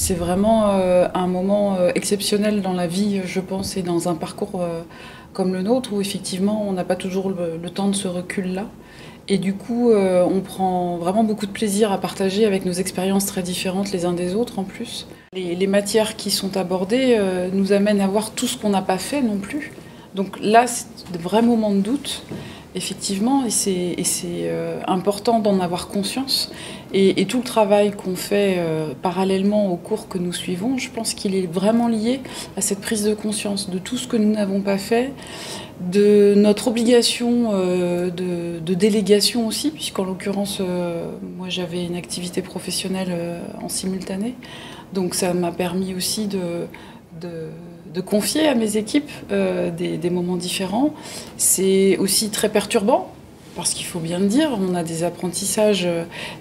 C'est vraiment un moment exceptionnel dans la vie, je pense, et dans un parcours comme le nôtre, où effectivement on n'a pas toujours le temps de ce recul-là. Et du coup, on prend vraiment beaucoup de plaisir à partager avec nos expériences très différentes les uns des autres en plus. Les matières qui sont abordées nous amènent à voir tout ce qu'on n'a pas fait non plus. Donc là, c'est de vrais moments de doute, effectivement, et c'est important d'en avoir conscience. Et tout le travail qu'on fait parallèlement aux cours que nous suivons, je pense qu'il est vraiment lié à cette prise de conscience de tout ce que nous n'avons pas fait, de notre obligation de délégation aussi, puisqu'en l'occurrence, moi j'avais une activité professionnelle en simultané. Donc ça m'a permis aussi de confier à mes équipes des moments différents. C'est aussi très perturbant, parce qu'il faut bien le dire, on a des apprentissages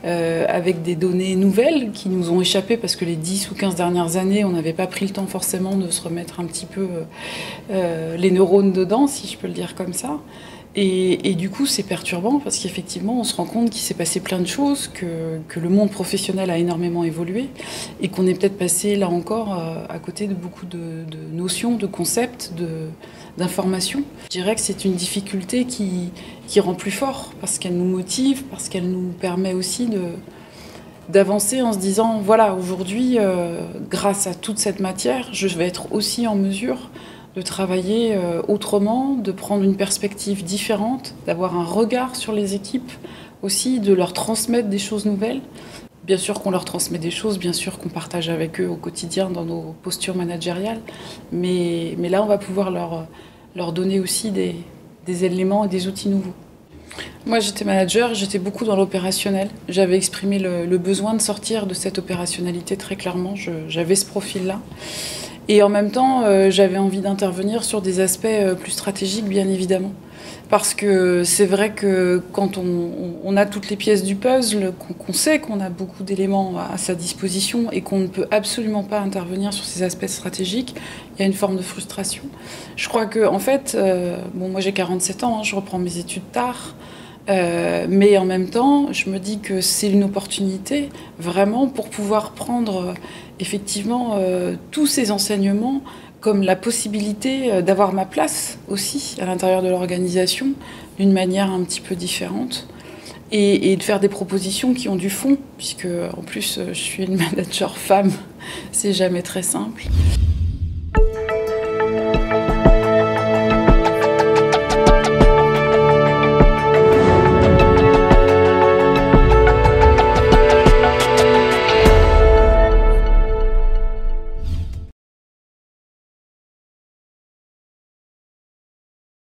avec des données nouvelles qui nous ont échappé parce que les 10 ou 15 dernières années, on n'avait pas pris le temps forcément de se remettre un petit peu les neurones dedans, si je peux le dire comme ça. Et du coup, c'est perturbant parce qu'effectivement, on se rend compte qu'il s'est passé plein de choses, que le monde professionnel a énormément évolué et qu'on est peut-être passé, là encore, à côté de beaucoup de notions, de concepts, d'informations. Je dirais que c'est une difficulté qui rend plus fort parce qu'elle nous motive, parce qu'elle nous permet aussi d'avancer en se disant, voilà, aujourd'hui, grâce à toute cette matière, je vais être aussi en mesure de travailler autrement, de prendre une perspective différente, d'avoir un regard sur les équipes aussi, de leur transmettre des choses nouvelles. Bien sûr qu'on leur transmet des choses, bien sûr qu'on partage avec eux au quotidien dans nos postures managériales, mais là on va pouvoir leur donner aussi des éléments et des outils nouveaux. Moi j'étais manager, j'étais beaucoup dans l'opérationnel. J'avais exprimé le besoin de sortir de cette opérationnalité très clairement, j'avais ce profil-là. Et en même temps, j'avais envie d'intervenir sur des aspects plus stratégiques, bien évidemment. Parce que c'est vrai que quand on a toutes les pièces du puzzle, qu'on sait qu'on a beaucoup d'éléments à sa disposition et qu'on ne peut absolument pas intervenir sur ces aspects stratégiques, il y a une forme de frustration. Je crois que, en fait, bon, moi j'ai 47 ans, hein, je reprends mes études tard. Mais en même temps, je me dis que c'est une opportunité vraiment pour pouvoir prendre effectivement tous ces enseignements comme la possibilité d'avoir ma place aussi à l'intérieur de l'organisation d'une manière un petit peu différente et de faire des propositions qui ont du fond, puisque en plus je suis une manager femme, c'est jamais très simple.